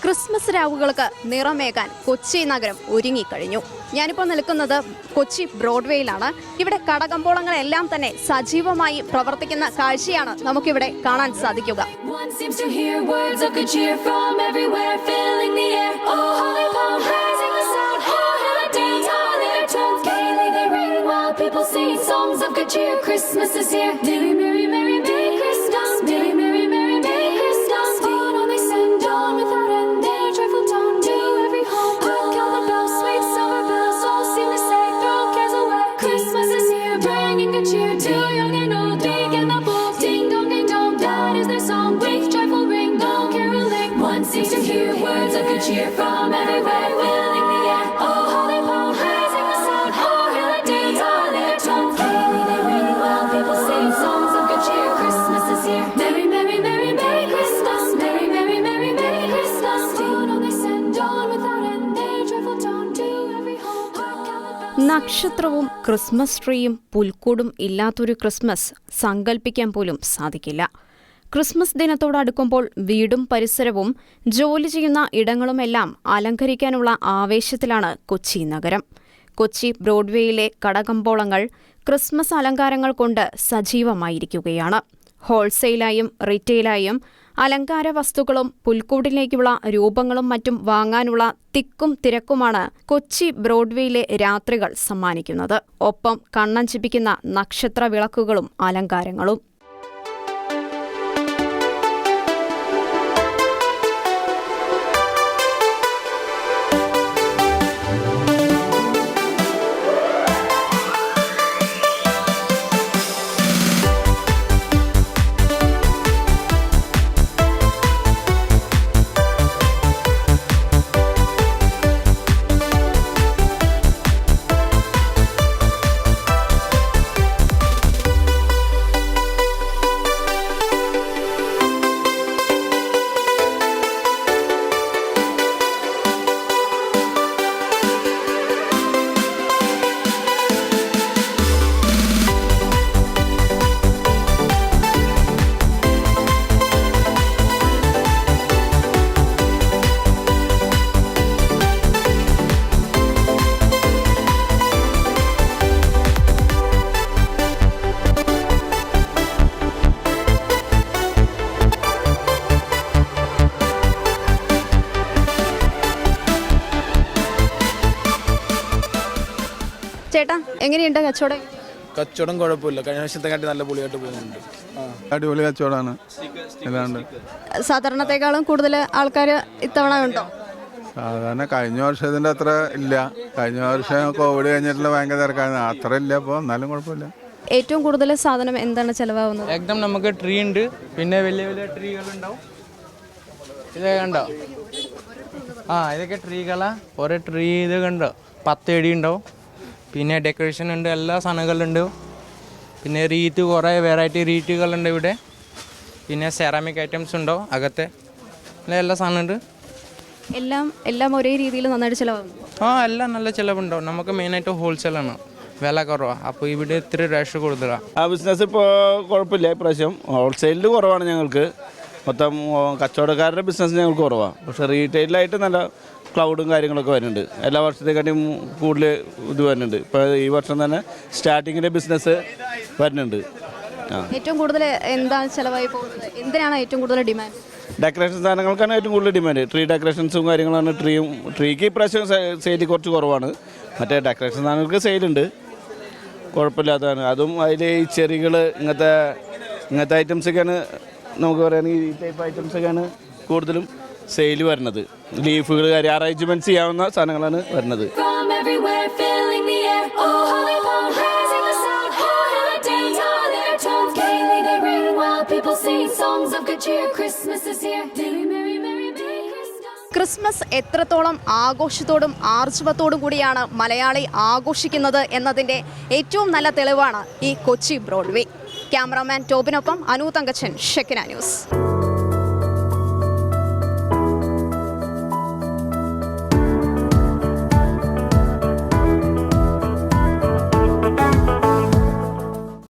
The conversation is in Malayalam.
ക്രിസ്മസ് രാവുകൾക്ക് നിറമേകാൻ കൊച്ചി നഗരം ഒരുങ്ങിക്കഴിഞ്ഞു. ഞാനിപ്പോൾ നിൽക്കുന്നത് കൊച്ചി ബ്രോഡ്വേയിലാണ്. ഇവിടെ കടകമ്പോളങ്ങളെല്ലാം തന്നെ സജീവമായി പ്രവർത്തിക്കുന്ന കാഴ്ചയാണ് നമുക്കിവിടെ കാണാൻ സാധിക്കുക. People sing songs of good cheer. Christmas is here. Merry, merry, merry, merry Christmas. Merry, merry, merry, merry Christmas. Fun on they send on without end. Their joyful tone to every home. Hark how the bells, sweet silver bells, all seem to say, throw cares away. Christmas is here, bringing good cheer to young and old, big and the bold. Ding dong, ding dong, that is their song. With joyful ring, all caroling. One seems to hear words of good cheer from everywhere, filling the air. Oh, holy Paul, raising the sound. Oh, hear the dance. നക്ഷത്രവും ക്രിസ്മസ് ട്രീയും പുൽക്കൂടും ഇല്ലാത്തൊരു ക്രിസ്മസ് സങ്കല്പിക്കാൻ പോലും സാധിക്കില്ല. ക്രിസ്മസ് ദിനത്തോടടുക്കുമ്പോൾ വീടും പരിസരവും ജോലി ചെയ്യുന്ന ഇടങ്ങളുമെല്ലാം അലങ്കരിക്കാനുള്ള ആവേശത്തിലാണ് കൊച്ചി നഗരം. കൊച്ചി ബ്രോഡ്വേയിലെ കടകമ്പോളങ്ങൾ ക്രിസ്മസ് അലങ്കാരങ്ങൾ കൊണ്ട് സജീവമായിരിക്കുകയാണ്. ഹോൾസെയിലായും റീറ്റെയിലായും അലങ്കാര വസ്തുക്കളും പുൽക്കൂടിലേക്കുള്ള രൂപങ്ങളും മറ്റും വാങ്ങാനുള്ള തിക്കും തിരക്കുമാണ് കൊച്ചി ബ്രോഡ്വേയിലെ രാത്രികൾ സമ്മാനിക്കുന്നത്. ഒപ്പം കണ്ണഞ്ചിപ്പിക്കുന്ന നക്ഷത്ര വിളക്കുകളും അലങ്കാരങ്ങളും. ചേട്ടാ, എങ്ങനെയുണ്ട് കച്ചവടം? കച്ചവടം കുഴപ്പമില്ല, കഴിഞ്ഞ വർഷത്തെക്കാട്ടി നല്ല പൊളിയായിട്ട് പോകുന്നുണ്ട്. അടിപൊളി കച്ചവടമാണ്. സാധാരണത്തെക്കാളും കൂടുതൽ ആൾക്കാർ ഇത്തവണ ഉണ്ടോ? സാധാരണ കഴിഞ്ഞ വർഷത്തിൻ്റെ അത്ര ഇല്ല. കഴിഞ്ഞ വർഷം കോവിഡ് കഴിഞ്ഞിട്ടുള്ള ഭയങ്കര തിരക്കാണ്, അത്ര ഇല്ല. അപ്പോൾ എന്നാലും കുഴപ്പമില്ല. ഏറ്റവും കൂടുതൽ സാധനം എന്താണ് ചിലവാകുന്നത്? ഏകദം നമുക്ക് ട്രീ ഉണ്ട്, പിന്നെ വലിയ വലിയ ട്രീകളുണ്ടാവും. ഇതൊക്കെ ഉണ്ടോ? ഇതൊക്കെ ട്രീകളാ. ഓരോ ട്രീ ഇതൊക്കെ ഉണ്ടോ, 10 അടി ഉണ്ടാവും. പിന്നെ ഡെക്കറേഷൻ ഉണ്ട്, എല്ലാ സാധനങ്ങളുണ്ട്. പിന്നെ റീത്ത്, കുറേ വെറൈറ്റി റീറ്റുകളുണ്ട് ഇവിടെ. പിന്നെ സെറാമിക് ഐറ്റംസ് ഉണ്ടോ അകത്തെ, എല്ലാ സാധനമുണ്ട്. എല്ലാം ഒരേ രീതിയിൽ നന്നായിട്ട് ചിലവാകും. എല്ലാം നല്ല ചിലവുണ്ടാവും. നമുക്ക് മെയിനായിട്ട് ഹോൾസെയിലാണ്, വില കുറവാണ്. അപ്പോൾ ഇവിടെ ഇത്തിരി റേഷ് കൂടുതലാണ്. ബിസിനസ് ഇപ്പോൾ കുഴപ്പമില്ല. ഇപ്രാവശ്യം ഹോൾസെയിലിൽ കുറവാണ് ഞങ്ങൾക്ക്. മൊത്തം കച്ചവടക്കാരുടെ ബിസിനസ് ഞങ്ങൾക്ക് കുറവാണ്. പക്ഷേ റീറ്റെയിലായിട്ട് നല്ല ക്ലൗഡും കാര്യങ്ങളൊക്കെ വരുന്നുണ്ട്. എല്ലാ വർഷത്തെക്കാട്ടിയും കൂടുതൽ ഇത് വരുന്നുണ്ട്. ഇപ്പോൾ ഈ വർഷം തന്നെ സ്റ്റാർട്ടിങ്ങിൻ്റെ ബിസിനസ് വരുന്നുണ്ട്. ഏറ്റവും കൂടുതൽ എന്താണ് ചിലവായി പോകുന്നത്? എന്തിനാണ് ഏറ്റവും കൂടുതൽ ഡിമാൻഡ്? ഡെക്കറേഷൻ സാധനങ്ങൾക്കാണ് ഏറ്റവും കൂടുതൽ ഡിമാൻഡ്. ട്രീ ഡെക്കറേഷൻസും കാര്യങ്ങളാണ്. ട്രീക്ക് ഇപ്രാവശ്യം സെയിൽ കുറച്ച് കുറവാണ്. മറ്റേ ഡെക്കറേഷൻ സാധനങ്ങൾക്ക് സെയിലുണ്ട്, കുഴപ്പമില്ലാത്തതാണ്. അതും അതിൽ ഈ ചെറികൾ, ഇങ്ങനത്തെ ഐറ്റംസൊക്കെയാണ് നമുക്ക് പറയുകയാണെങ്കിൽ. ഈ ടൈപ്പ് ഐറ്റംസൊക്കെയാണ് കൂടുതലും സെയിൽ വരുന്നത്. ലീഫുകൾ, അറേഞ്ച്മെൻറ്റ്സ് ചെയ്യാവുന്ന സാധനങ്ങളാണ് വരുന്നത്. ക്രിസ്മസ് എത്രത്തോളം ആഘോഷത്തോടും ആർജവത്തോടും കൂടിയാണ് മലയാളി ആഘോഷിക്കുന്നത് എന്നതിൻ്റെ ഏറ്റവും നല്ല തെളിവാണ് ഈ കൊച്ചി ബ്രോഡ്വേ. ക്യാമറാമാൻ ടോബിനൊപ്പം അനു തങ്കച്ചൻ, ഷെക്കിന ന്യൂസ്.